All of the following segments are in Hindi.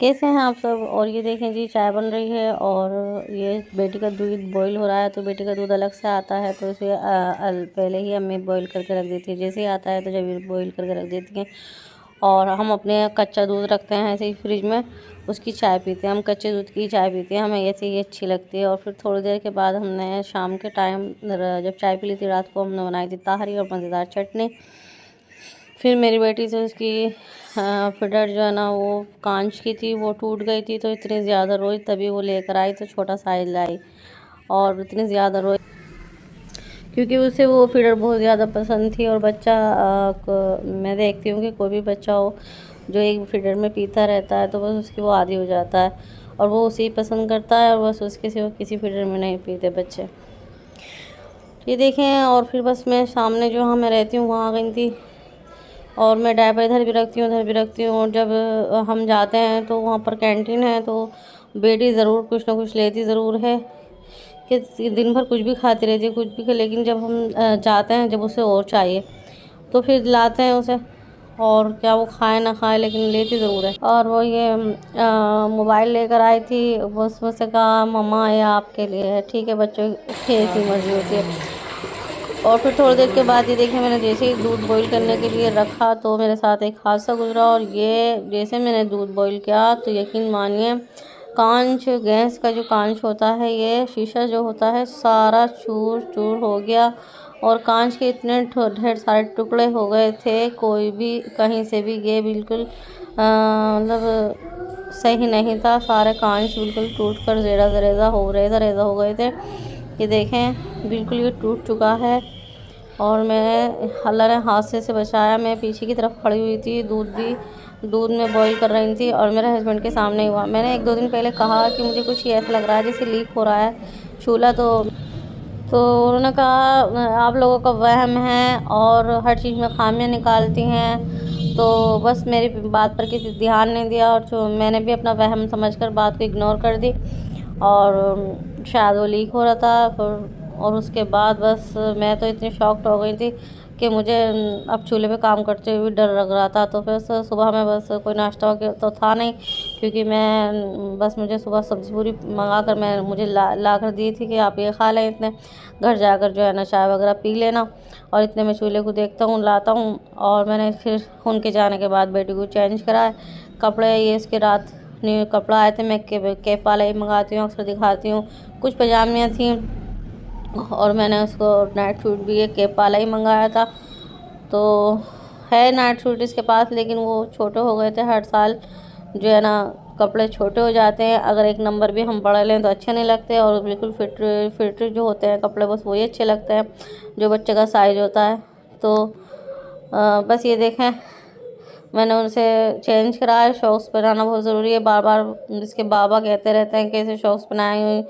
कैसे हैं आप सब। और ये देखें जी, चाय बन रही है और ये बेटी का दूध बॉईल हो रहा है। तो बेटी का दूध अलग से आता है तो इसे पहले ही अम्मी बॉईल करके रख देती है। जैसे ही आता है तो जब बॉईल करके रख देती हैं। और हम अपने कच्चा दूध रखते हैं ऐसे ही फ्रिज में, उसकी चाय पीते हैं। हम कच्चे दूध की चाय पीते हैं, हमें ऐसे ही अच्छी लगती है। और फिर थोड़ी देर के बाद हमने शाम के टाइम जब चाय पी ली थी रात को, हमने बनाई थी ताहरी और मज़ेदार चटनी। फिर मेरी बेटी से उसकी फिडर जो है ना वो कांच की थी, वो टूट गई थी। तो इतनी ज़्यादा रोई, तभी वो लेकर आई तो छोटा साइज लाई। और इतनी ज़्यादा रोई क्योंकि उसे वो फीडर बहुत ज़्यादा पसंद थी। और बच्चा मैं देखती हूँ कि कोई भी बच्चा हो जो एक फीडर में पीता रहता है तो बस उसकी वो आदी हो जाता है और वो उसे ही पसंद करता है और बस उसके सिवा किसी फीडर में नहीं पीते बच्चे। ये देखें। और फिर बस मैं सामने जो मैं रहती हूँ वहाँ आ गई थी और मैं डायपर इधर भी रखती हूँ उधर भी रखती हूँ। और जब हम जाते हैं तो वहाँ पर कैंटीन है तो बेटी ज़रूर कुछ ना कुछ लेती ज़रूर है कि दिन भर कुछ भी खाती रहती है कुछ भी। लेकिन जब हम जाते हैं, जब उसे और चाहिए तो फिर लाते हैं उसे। और क्या वो खाए ना खाए लेकिन लेती ज़रूर है। और वो ये मोबाइल लेकर आई थी, बस मुझसे कहा मम्मा ये आपके लिए है। ठीक है, बच्चों की ऐसी मर्ज़ी होती है। और फिर थोड़ी देर के बाद ये देखिए, मैंने जैसे ही दूध बॉईल करने के लिए रखा तो मेरे साथ एक हादसा गुजरा। और ये जैसे मैंने दूध बॉईल किया तो यकीन मानिए, कांच, गैस का जो कांच होता है, ये शीशा जो होता है, सारा चूर चूर हो गया। और कांच के इतने ढेर सारे टुकड़े हो गए थे, कोई भी कहीं से भी ये बिल्कुल मतलब सही नहीं था। सारे कांच बिल्कुल टूट कर रेजा रेजा हो गए थे। ये देखें, बिल्कुल ये टूट चुका है। और मैं, अल्लाह ने हादसे से बचाया। मैं पीछे की तरफ खड़ी हुई थी, दूध में बॉईल कर रही थी और मेरे हस्बैंड के सामने हुआ। मैंने 1-2 दिन पहले कहा कि मुझे कुछ ऐसा लग रहा है जैसे लीक हो रहा है चूल्हा। तो उन्होंने कहा आप लोगों का वहम है और हर चीज़ में खामियां निकालती हैं। तो बस मेरी बात पर किसी ध्यान नहीं दिया और जो मैंने भी अपना वहम समझकर बात को इग्नोर कर दी। और शायद वो लीक हो रहा था फिर। और उसके बाद बस मैं तो इतनी शॉक्ड हो गई थी कि मुझे अब चूल्हे पे काम करते हुए भी डर लग रहा था। तो फिर सुबह में बस कोई नाश्ता तो था नहीं, क्योंकि मैं बस मुझे सुबह सब्ज़ी पूरी मंगा कर मुझे ला कर दी थी कि आप ये खा लें, इतने घर जाकर जो है ना चाय वगैरह पी लेना। और इतने में चूल्हे को देखता हूँ, लाता हूँ। और मैंने फिर उनके जाने के बाद बेटी को चेंज कराए कपड़े। ये इसके रात न्यू कपड़ा आए थे, मैं कैप वाला ही मंगाती हूँ, अक्सर दिखाती हूँ। कुछ पजामियाँ थी और मैंने उसको नाइट सूट भी एक कैप वाला ही मंगाया था। तो है नाइट सूट इसके पास, लेकिन वो छोटे हो गए थे। हर साल जो है ना कपड़े छोटे हो जाते हैं, अगर एक नंबर भी हम बड़ा लें तो अच्छे नहीं लगते। और बिल्कुल फिट जो होते हैं कपड़े, बस वही अच्छे लगते हैं जो बच्चे का साइज़ होता है। तो बस ये देखें, मैंने उनसे चेंज कराया। शॉक्स पहनाना बहुत ज़रूरी है। बार बार इसके बाबा कहते रहते हैं कि ऐसे शॉक्स पहनाए हुए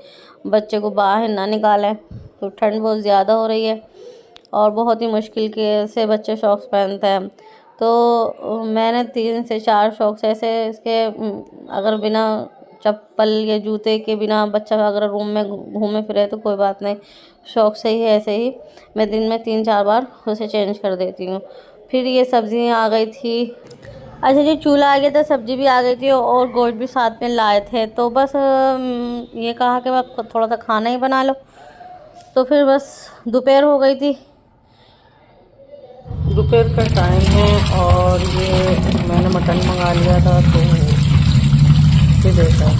बच्चे को बाहर ना निकालें। तो ठंड बहुत ज़्यादा हो रही है और बहुत ही मुश्किल के से बच्चे शॉक्स पहनते हैं। तो मैंने 3 से 4 शॉक्स ऐसे इसके, अगर बिना चप्पल या जूते के बिना बच्चा अगर रूम में घूमे फिरे तो कोई बात नहीं, शौक से ही ऐसे ही मैं दिन में 3-4 बार उसे चेंज कर देती हूँ। फिर ये सब्ज़ियाँ आ गई थी। अच्छा जी, चूल्हा आ गया था, सब्ज़ी भी आ गई थी और गोश्त भी साथ में लाए थे। तो बस ये कहा कि आप थोड़ा सा खाना ही बना लो। तो फिर बस दोपहर हो गई थी, दोपहर का टाइम है और ये मैंने मटन मंगा लिया था। तो ये देखा,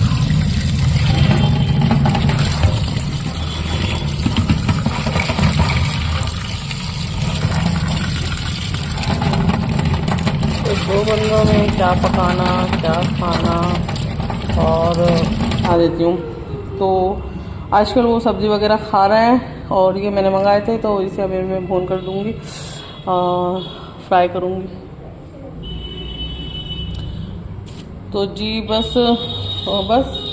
तो 2 बंदों में क्या पकाना क्या खाना और खा देती हूँ। तो आजकल वो सब्ज़ी वगैरह खा रहे हैं और ये मैंने मंगाए थे तो इसे अभी मैं भून कर दूँगी, फ्राई करूँगी। तो जी बस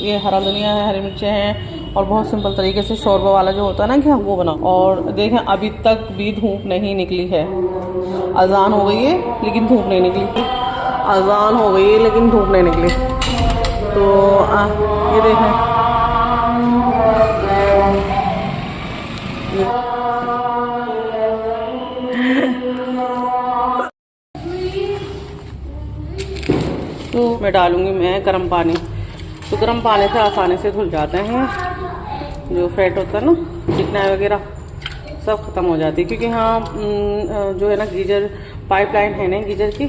ये हरा धनिया है, हरी मिर्चें हैं और बहुत सिंपल तरीके से शोरबा वाला जो होता है ना कि वो बना। और देखें, अभी तक भी धूप नहीं निकली है। अजान हो गई है लेकिन धूप नहीं निकली। अजान हो गई है लेकिन धूप नहीं निकली। तो ये देखें, तो मैं डालूँगी मैं गर्म पानी। तो गर्म पानी से आसानी से धुल जाते हैं जो फैट होता है ना, चिकनाई वगैरह सब ख़त्म हो जाती है। क्योंकि हाँ जो है ना गीजर पाइपलाइन है ना गीजर की,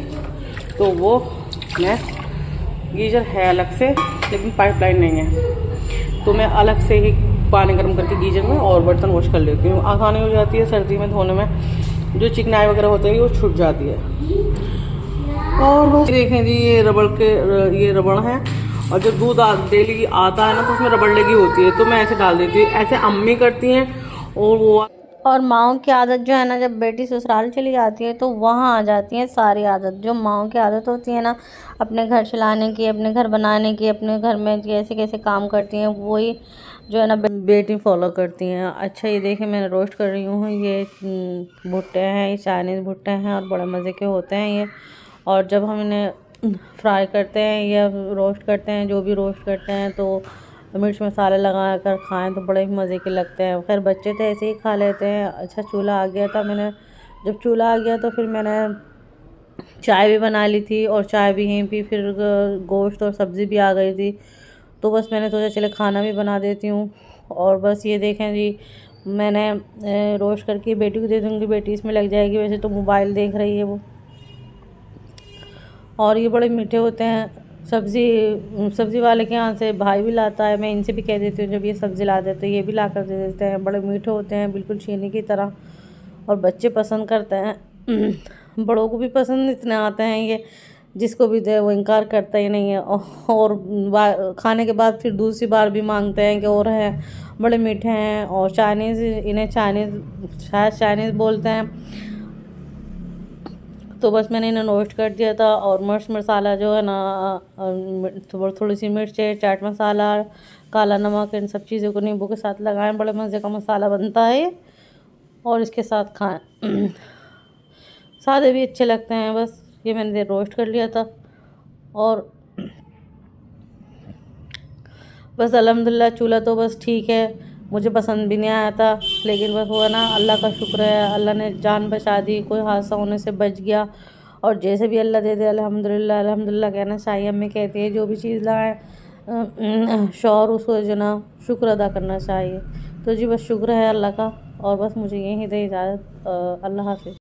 तो वो मैं गीजर है अलग से लेकिन पाइपलाइन नहीं है, तो मैं अलग से ही पानी गर्म करके गीजर में और बर्तन वॉश कर लेती हूँ। आसानी हो जाती है सर्दी में धोने में, जो चिकनाई वगैरह होती है वो छूट जाती है। और बस देखें जी ये रबड़ है, और जब दूध डेली आता है ना तो उसमें रबड़ लगी होती है, तो मैं ऐसे डाल देती हूँ। ऐसे अम्मी करती हैं। और माँओं की आदत जो है ना, जब बेटी ससुराल चली जाती है तो वहाँ आ जाती है सारी आदत, जो माँओं की आदत होती है ना अपने घर चलाने की, अपने घर बनाने की, अपने घर में कैसे कैसे काम करती हैं, वही जो है ना बेटी फॉलो करती हैं। अच्छा ये देखिए मैं रोस्ट कर रही हूँ, ये भुट्टे हैं, ये चाइनीज़ भुट्टे हैं और बड़े मज़े के होते हैं ये। और जब हम इन्हें फ्राई करते हैं या रोस्ट करते हैं, जो भी रोस्ट करते हैं, तो मिर्च मसाले लगा कर खाएं तो बड़े ही मज़े के लगते हैं। खैर बच्चे तो ऐसे ही खा लेते हैं। अच्छा चूल्हा आ गया था, जब चूल्हा आ गया तो फिर मैंने चाय भी बना ली थी और चाय भी यहीं पी, फिर गोश्त और सब्ज़ी भी आ गई थी, तो बस मैंने सोचा चले खाना भी बना देती हूँ। और बस ये देखें जी, मैंने रोस्ट करके बेटी को दे दूँगी, बेटी इसमें लग जाएगी, वैसे तो मोबाइल देख रही है वो। और ये बड़े मीठे होते हैं। सब्ज़ी वाले के यहाँ से भाई भी लाता है, मैं इनसे भी कह देती हूँ जब ये सब्ज़ी ला देते हैं ये भी ला कर दे देते हैं। बड़े मीठे होते हैं, बिल्कुल चीनी की तरह, और बच्चे पसंद करते हैं। बड़ों को भी पसंद इतने आते हैं ये, जिसको भी दे वो इनकार करता ही नहीं है। और खाने के बाद फिर दूसरी बार भी मांगते हैं कि और है, बड़े मीठे हैं। और इन्हें शायद चाइनीज़ बोलते हैं। तो बस मैंने इन्हें रोस्ट कर दिया था। और मिर्च मसाला जो है ना, थोड़ी सी मिर्च, चाट मसाला, काला नमक, इन सब चीज़ों को नींबू के साथ लगाएं, बड़े मज़े का मसाला बनता है ये, और इसके साथ खाएं। सादे भी अच्छे लगते हैं। बस ये मैंने रोस्ट कर लिया था, और बस अल्हम्दुलिल्लाह चूल्हा तो बस ठीक है, मुझे पसंद भी नहीं आया था, लेकिन बस वो है ना अल्लाह का शुक्र है, अल्लाह ने जान बचा दी, कोई हादसा होने से बच गया। और जैसे भी अल्लाह दे दे अल्हम्दुलिल्लाह अल्हम्दुलिल्लाह कहना चाहिए। अम्मी कहती है जो भी चीज़ लाए शौहर उसको जो ना शुक्र अदा करना चाहिए। तो जी बस शुक्र है अल्लाह का, और बस मुझे यही दे इजाज़त। अल्लाह हाफ़िज़।